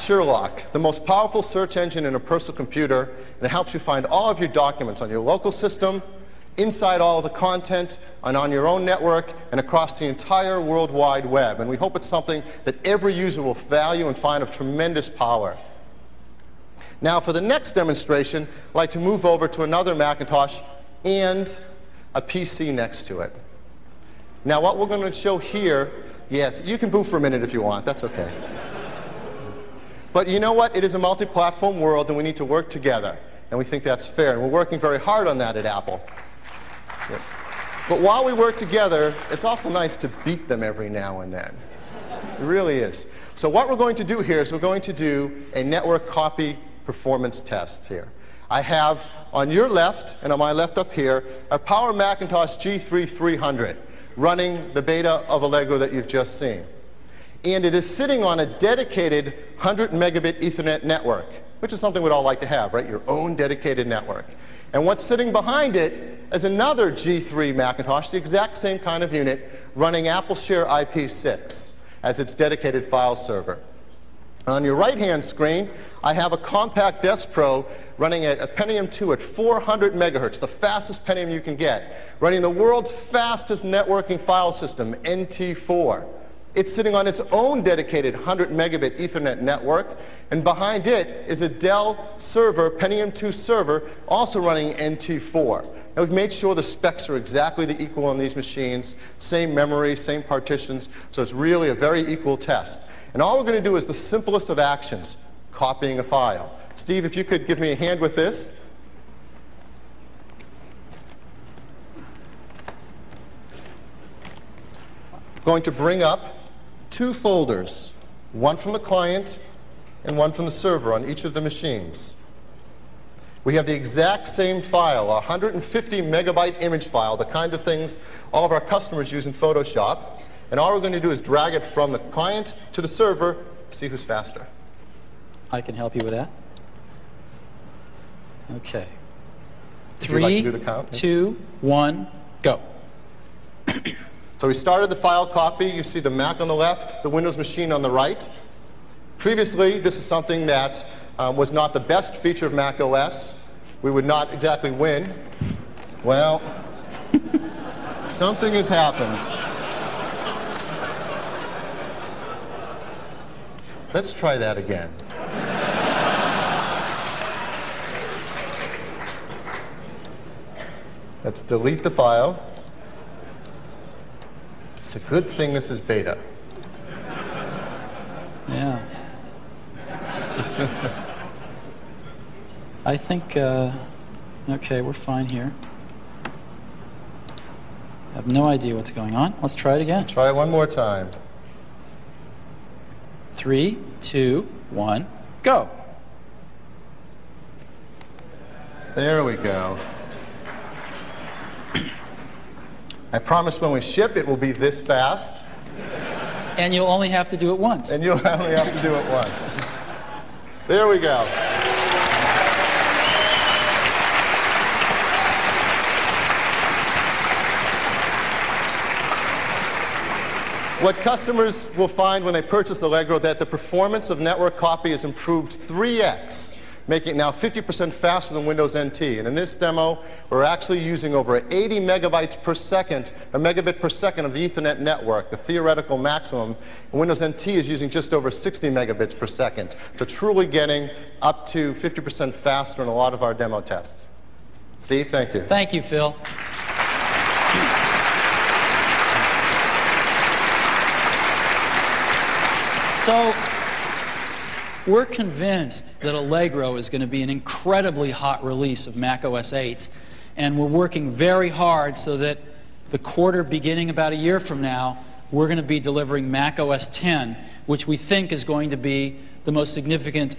Sherlock, the most powerful search engine in a personal computer, and it helps you find all of your documents on your local system, inside all of the content, and on your own network, and across the entire World Wide Web. And we hope it's something that every user will value and find of tremendous power. Now, for the next demonstration, I'd like to move over to another Macintosh and a PC next to it. Now, what we're going to show here, yes, you can boo for a minute if you want, that's okay. But you know what? It is a multi-platform world, and we need to work together. And we think that's fair, and we're working very hard on that at Apple. Yeah. But while we work together, it's also nice to beat them every now and then. It really is. So what we're going to do here is we're going to do a network copy performance test here. I have on your left, and on my left up here, a Power Macintosh G3 running the beta of Allegro that you've just seen. And it is sitting on a dedicated 100 megabit Ethernet network, which is something we'd all like to have, right? Your own dedicated network. And what's sitting behind it is another G3 Macintosh, the exact same kind of unit, running AppleShare IP6 as its dedicated file server. On your right-hand screen, I have a compact Desk Pro running a Pentium 2 at 400 megahertz, the fastest Pentium you can get, running the world's fastest networking file system, NT4. It's sitting on its own dedicated 100 megabit Ethernet network, and behind it is a Dell server, Pentium 2 server, also running NT4. Now, we've made sure the specs are exactly the equal on these machines, same memory, same partitions, so it's really a very equal test. And all we're going to do is the simplest of actions, copying a file. Steve, if you could give me a hand with this. I'm going to bring up two folders, one from the client and one from the server on each of the machines. We have the exact same file, a 150 megabyte image file, the kind of things all of our customers use in Photoshop. And all we're going to do is drag it from the client to the server, see who's faster. I can help you with that. Okay. Would you like to do the count? 2, 1, go. So we started the file copy. You see the Mac on the left, the Windows machine on the right. Previously, this is something that was not the best feature of Mac OS. We would not exactly win. Well, something has happened. Let's try that again. Let's delete the file. It's a good thing this is beta. Yeah. I think, okay, we're fine here. I have no idea what's going on. Let's try it again. Try it one more time. 3, 2, 1, go. There we go. I promise when we ship it will be this fast. And you'll only have to do it once. And you'll only have to do it once. There we go. What customers will find when they purchase Allegro that the performance of network copy is improved 3x, making it now 50% faster than Windows NT. And in this demo, we're actually using over 80 megabytes per second, a megabit per second of the Ethernet network, the theoretical maximum. And Windows NT is using just over 60 megabits per second. So truly getting up to 50% faster in a lot of our demo tests. Steve, thank you. Thank you, Phil. So, we're convinced that Allegro is going to be an incredibly hot release of Mac OS 8, and we're working very hard so that the quarter beginning about a year from now, we're going to be delivering Mac OS 10, which we think is going to be the most significant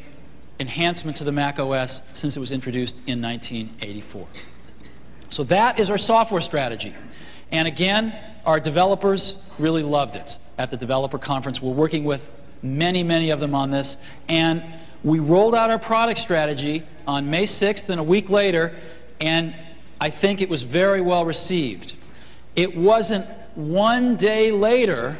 enhancement to the Mac OS since it was introduced in 1984. So that is our software strategy. And again, our developers really loved it at the developer conference. We're working with many of them on this, and we rolled out our product strategy on May 6th and a week later, and I think it was very well received. It wasn't one day later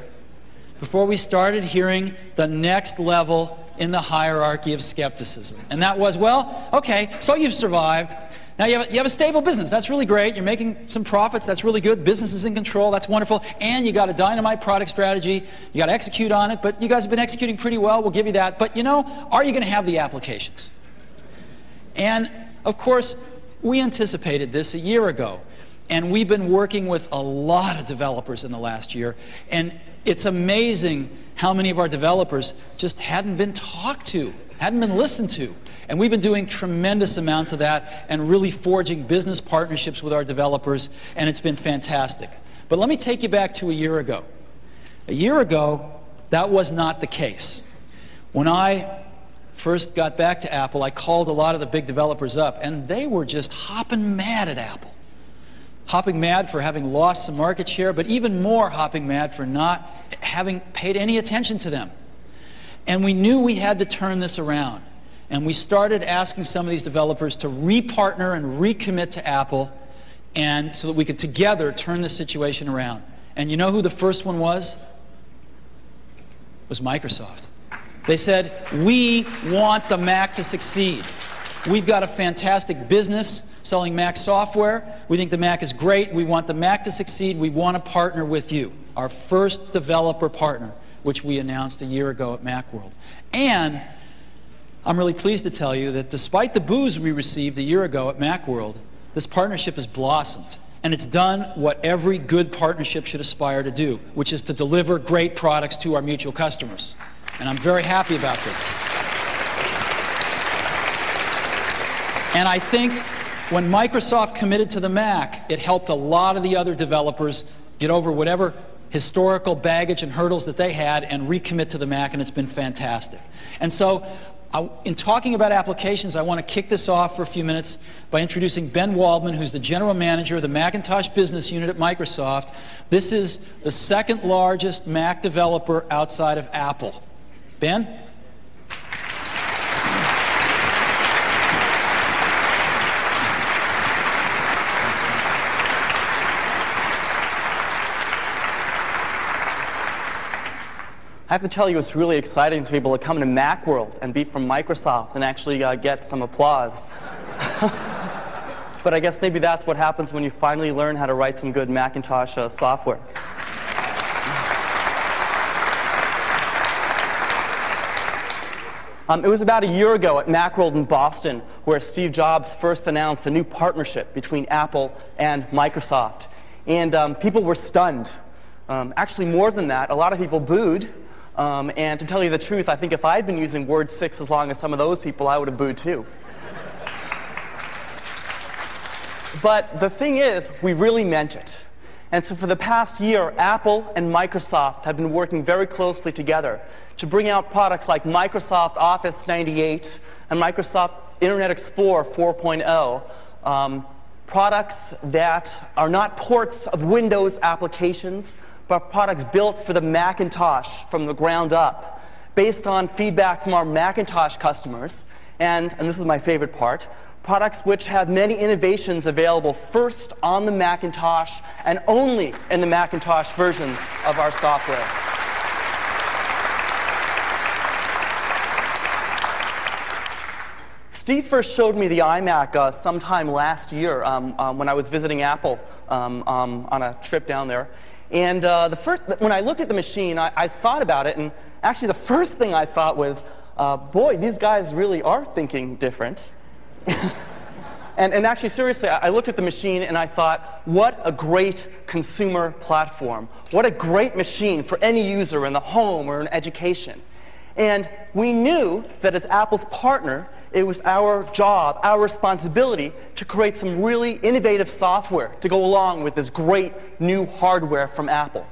before we started hearing the next level in the hierarchy of skepticism. And that was, well, okay, so you've survived. Now you have a stable business. That's really great. You're making some profits. That's really good. Business is in control. That's wonderful. And you got a dynamite product strategy. You got to execute on it. But you guys have been executing pretty well. We'll give you that. But, you know, are you going to have the applications? And, of course, we anticipated this a year ago. And we've been working with a lot of developers in the last year. And it's amazing how many of our developers just hadn't been talked to, hadn't been listened to. And we've been doing tremendous amounts of that and really forging business partnerships with our developers, and it's been fantastic. But let me take you back to a year ago. A year ago, that was not the case. When I first got back to Apple, I called a lot of the big developers up, and they were just hopping mad at Apple. Hopping mad for having lost some market share, but even more hopping mad for not having paid any attention to them. And we knew we had to turn this around. And we started asking some of these developers to re-partner and recommit to Apple, and so that we could together turn the situation around. And you know who the first one was? It was Microsoft. They said, we want the Mac to succeed. We've got a fantastic business selling Mac software. We think the Mac is great. We want the Mac to succeed. We want to partner with you. Our first developer partner, which we announced a year ago at Macworld. And I'm really pleased to tell you that despite the boos we received a year ago at Macworld, this partnership has blossomed. And it's done what every good partnership should aspire to do, which is to deliver great products to our mutual customers. And I'm very happy about this. And I think when Microsoft committed to the Mac, it helped a lot of the other developers get over whatever historical baggage and hurdles that they had and recommit to the Mac, and it's been fantastic. And so, in talking about applications, I want to kick this off for a few minutes by introducing Ben Waldman, who's the General Manager of the Macintosh Business Unit at Microsoft. This is the second largest Mac developer outside of Apple. Ben? I have to tell you, it's really exciting to be able to come to Macworld and be from Microsoft and actually get some applause. But I guess maybe that's what happens when you finally learn how to write some good Macintosh software. It was about a year ago at Macworld in Boston where Steve Jobs first announced a new partnership between Apple and Microsoft. And people were stunned. Actually, more than that, a lot of people booed. And to tell you the truth, I think if I had been using Word 6 as long as some of those people, I would have booed too. But the thing is, we really meant it. And so for the past year, Apple and Microsoft have been working very closely together to bring out products like Microsoft Office 98 and Microsoft Internet Explorer 4.0, products that are not ports of Windows applications, but products built for the Macintosh from the ground up, based on feedback from our Macintosh customers, and this is my favorite part, products which have many innovations available first on the Macintosh and only in the Macintosh versions of our software. Steve first showed me the iMac sometime last year when I was visiting Apple on a trip down there. And when I looked at the machine, I thought about it, and actually the first thing I thought was, boy, these guys really are thinking different. and actually, seriously, I looked at the machine and I thought, what a great consumer platform. What a great machine for any user in the home or in education. And we knew that as Apple's partner, it was our job, our responsibility, to create some really innovative software to go along with this great new hardware from Apple.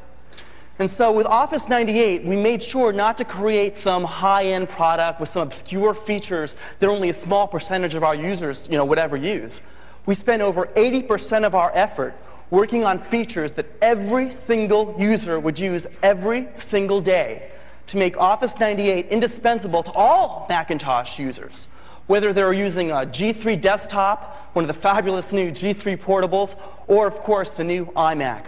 And so with Office 98, we made sure not to create some high-end product with some obscure features that only a small percentage of our users, would ever use. We spent over 80% of our effort working on features that every single user would use every single day to make Office 98 indispensable to all Macintosh users, whether they're using a G3 desktop, one of the fabulous new G3 portables, or, of course, the new iMac.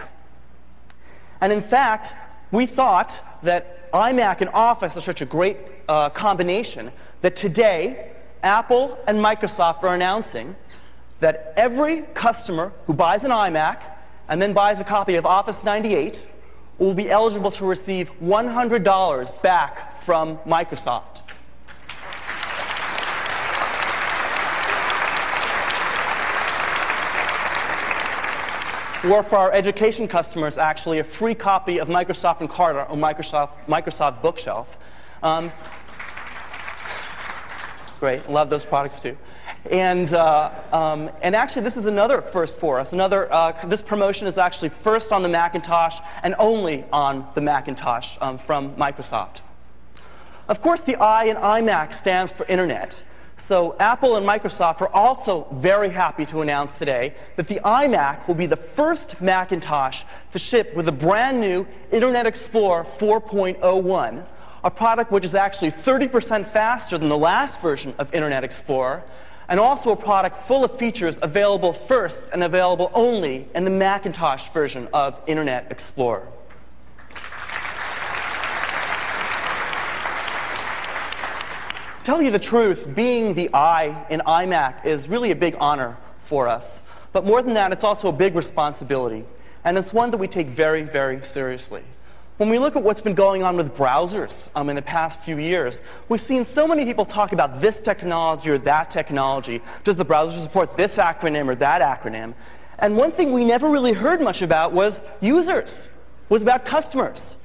And in fact, we thought that iMac and Office are such a great combination that today, Apple and Microsoft are announcing that every customer who buys an iMac and then buys a copy of Office 98 will be eligible to receive $100 back from Microsoft. Or for our education customers, actually, a free copy of Microsoft Encarta or Microsoft Bookshelf. Great, love those products too. And actually, this is another first for us. This promotion is actually first on the Macintosh and only on the Macintosh from Microsoft. Of course, the I in iMac stands for Internet. So Apple and Microsoft are also very happy to announce today that the iMac will be the first Macintosh to ship with a brand new Internet Explorer 4.01, a product which is actually 30% faster than the last version of Internet Explorer, and also a product full of features available first and available only in the Macintosh version of Internet Explorer. To tell you the truth, being the I in iMac is really a big honor for us. But more than that, it's also a big responsibility. And it's one that we take very, very seriously. When we look at what's been going on with browsers in the past few years, we've seen so many people talk about this technology or that technology. Does the browser support this acronym or that acronym? And one thing we never really heard much about was users, was about customers.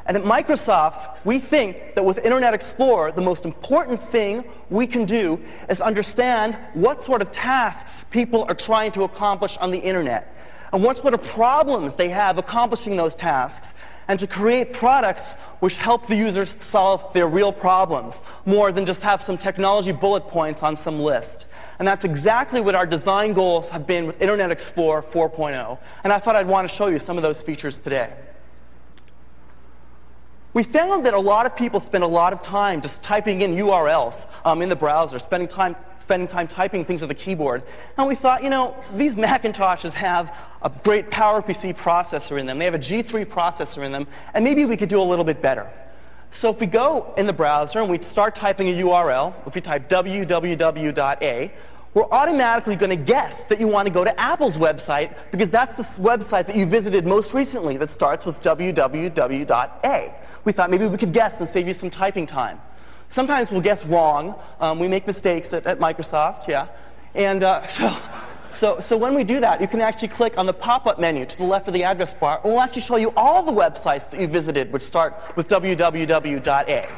And at Microsoft, we think that with Internet Explorer, the most important thing we can do is understand what sort of tasks people are trying to accomplish on the Internet, and what sort of problems they have accomplishing those tasks, and to create products which help the users solve their real problems, more than just have some technology bullet points on some list. And that's exactly what our design goals have been with Internet Explorer 4.0. And I thought I'd want to show you some of those features today. We found that a lot of people spend a lot of time just typing in URLs in the browser, spending time typing things on the keyboard. And we thought, you know, these Macintoshes have a great PowerPC processor in them. They have a G3 processor in them, and maybe we could do a little bit better. So if we go in the browser and we start typing a URL, if we type www.a, we're automatically going to guess that you want to go to Apple's website, because that's the website that you visited most recently that starts with www.a. We thought maybe we could guess and save you some typing time. Sometimes we'll guess wrong. We make mistakes at Microsoft, yeah. And so when we do that, you can actually click on the pop-up menu to the left of the address bar, and we'll actually show you all the websites that you visited which start with www.a.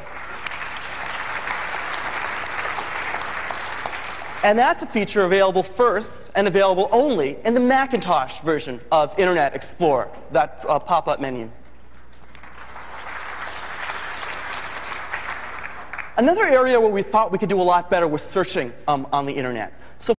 And that's a feature available first and available only in the Macintosh version of Internet Explorer, that pop-up menu. Another area where we thought we could do a lot better was searching on the Internet.